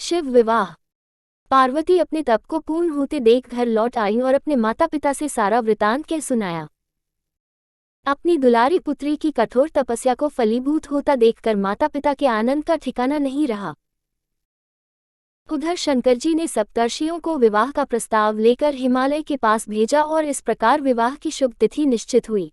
शिव विवाह। पार्वती अपने तप को पूर्ण होते देख घर लौट आई और अपने माता पिता से सारा वृतांत कह सुनाया। अपनी दुलारी पुत्री की कठोर तपस्या को फलीभूत होता देखकर माता पिता के आनंद का ठिकाना नहीं रहा। उधर शंकर जी ने सप्तर्षियों को विवाह का प्रस्ताव लेकर हिमालय के पास भेजा और इस प्रकार विवाह की शुभ तिथि निश्चित हुई।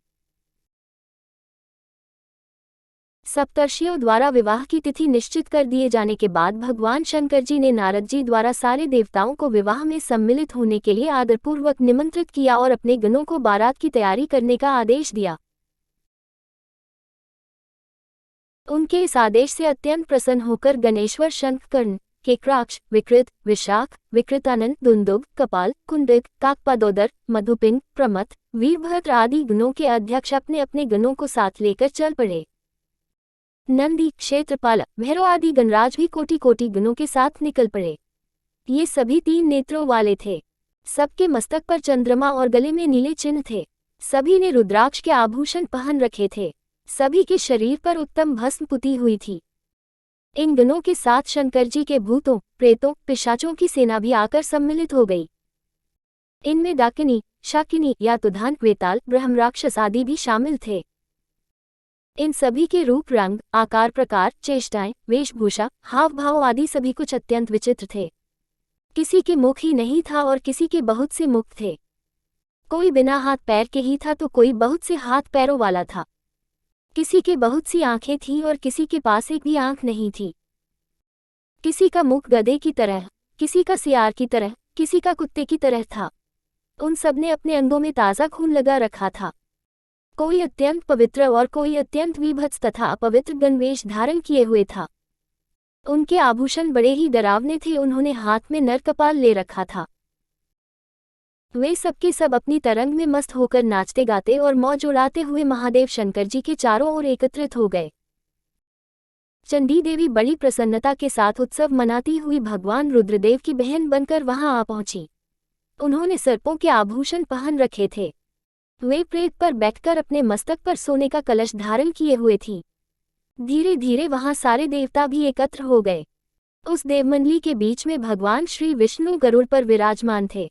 सप्तर्षियों द्वारा विवाह की तिथि निश्चित कर दिए जाने के बाद भगवान शंकर जी ने नारद जी द्वारा सारे देवताओं को विवाह में सम्मिलित होने के लिए आदरपूर्वक निमंत्रित किया और अपने गणों को बारात की तैयारी करने का आदेश दिया। उनके इस आदेश से अत्यंत प्रसन्न होकर गणेश्वर शंखकर्ण, केकराक्ष, विकृत, विशाख, विकृतानंद, दुंदुभ, कपाल, कुंडिक, काकपादोदर, मधुपिंग, प्रमथ, वीरभद्र आदि गणों के अध्यक्ष अपने अपने गणों को साथ लेकर चल पड़े। नंदी, क्षेत्रपाल, भैरव आदि गणराज भी कोटि कोटि गणों के साथ निकल पड़े। ये सभी 3 नेत्रों वाले थे। सबके मस्तक पर चंद्रमा और गले में नीले चिन्ह थे। सभी ने रुद्राक्ष के आभूषण पहन रखे थे। सभी के शरीर पर उत्तम भस्म पुती हुई थी। इन गणों के साथ शंकर जी के भूतों, प्रेतों, पिशाचों की सेना भी आकर सम्मिलित हो गई। इनमें डाकिनी, शाकिनी, यातुधान, वेताल, ब्रह्मराक्षस आदि भी शामिल थे। इन सभी के रूप, रंग, आकार, प्रकार, चेष्टाएं, वेशभूषा, हाव भाव आदि सभी कुछ अत्यंत विचित्र थे। किसी के मुख ही नहीं था और किसी के बहुत से मुख थे। कोई बिना हाथ पैर के ही था तो कोई बहुत से हाथ पैरों वाला था। किसी के बहुत सी आंखें थीं और किसी के पास एक भी आंख नहीं थी। किसी का मुख गधे की तरह, किसी का सियार की तरह, किसी का कुत्ते की तरह था। उन सब ने अपने अंगों में ताज़ा खून लगा रखा था। कोई अत्यंत पवित्र और कोई अत्यंत विभत्स तथा अपवित्र गणवेश धारण किए हुए था। उनके आभूषण बड़े ही डरावने थे। उन्होंने हाथ में नरकपाल ले रखा था। वे सबके सब अपनी तरंग में मस्त होकर नाचते गाते और मौज उड़ाते हुए महादेव शंकर जी के चारों ओर एकत्रित हो गए। चंडी देवी बड़ी प्रसन्नता के साथ उत्सव मनाती हुई भगवान रुद्रदेव की बहन बनकर वहां आ पहुंची। उन्होंने सर्पों के आभूषण पहन रखे थे। वे प्रेत पर बैठकर अपने मस्तक पर सोने का कलश धारण किए हुए थीं। धीरे धीरे वहां सारे देवता भी एकत्र हो गए। उस देवमंडली के बीच में भगवान श्री विष्णु गरुड़ पर विराजमान थे।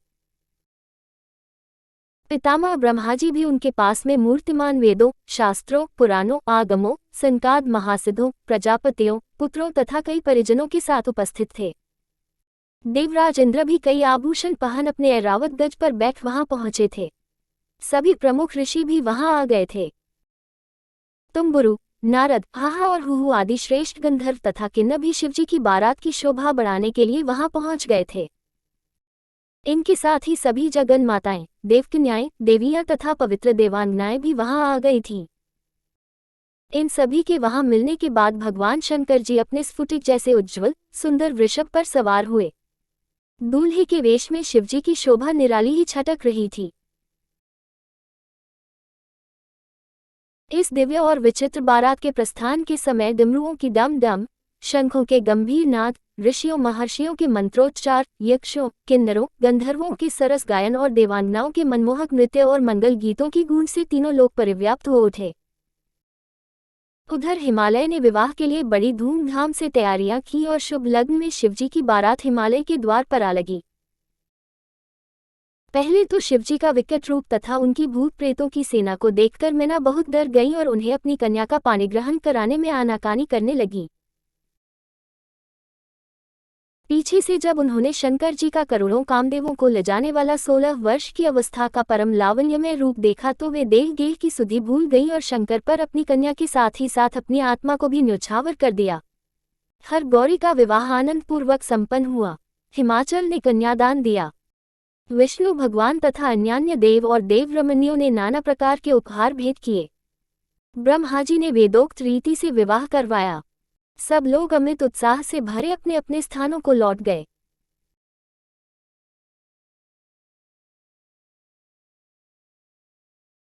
पितामह ब्रह्माजी भी उनके पास में मूर्तिमान वेदों, शास्त्रों, पुराणों, आगमों, संकाद महासिद्धों, प्रजापतियों, पुत्रों तथा कई परिजनों के साथ उपस्थित थे। देवराज इंद्र भी कई आभूषण पहन अपने ऐरावत गज पर बैठ वहां पहुंचे थे। सभी प्रमुख ऋषि भी वहां आ गए थे। तुम्बुरु, नारद, हाहा और हुहु आदि श्रेष्ठ गंधर्व तथा किन्नर भी शिवजी की बारात की शोभा बढ़ाने के लिए वहां पहुंच गए थे। इनके साथ ही सभी जगन माताएं, देवकन्याएं, देवियां तथा पवित्र देवांगनाएं भी वहां आ गई थीं। इन सभी के वहां मिलने के बाद भगवान शंकर जी अपने स्फुटिक जैसे उज्ज्वल, सुंदर वृषभ पर सवार हुए। दूल्हे के वेश में शिवजी की शोभा निराली ही छटक रही थी। इस दिव्य और विचित्र बारात के प्रस्थान के समय डमरुओं की डम डम, शंखों के गंभीर नाद, ऋषियों महर्षियों के मंत्रोच्चार, यक्षों, किन्नरों, गंधर्वों के सरस गायन और देवांगनाओं के मनमोहक नृत्य और मंगल गीतों की गूंज से तीनों लोग परिव्याप्त हो उठे। उधर हिमालय ने विवाह के लिए बड़ी धूमधाम से तैयारियां की और शुभ लग्न में शिवजी की बारात हिमालय के द्वार पर आ लगी। पहले तो शिवजी का विकट रूप तथा उनकी भूत प्रेतों की सेना को देखकर मैना बहुत डर गई और उन्हें अपनी कन्या का पाणी ग्रहण कराने में आनाकानी करने लगी। पीछे से जब उन्होंने शंकर जी का करोड़ों कामदेवों को ले जाने वाला 16 वर्ष की अवस्था का परम लावण्यमय रूप देखा तो वे देह गेह की सुधि भूल गईं और शंकर पर अपनी कन्या के साथ ही साथ अपनी आत्मा को भी न्यौछावर कर दिया। हर गौरी का विवाह आनंद पूर्वक संपन्न हुआ। हिमाचल ने कन्यादान दिया। विष्णु भगवान तथा अन्यान्य देव और देवरमणियों ने नाना प्रकार के उपहार भेंट किए। ब्रह्माजी ने वेदोक्त रीति से विवाह करवाया। सब लोग अमित उत्साह से भरे अपने अपने स्थानों को लौट गए।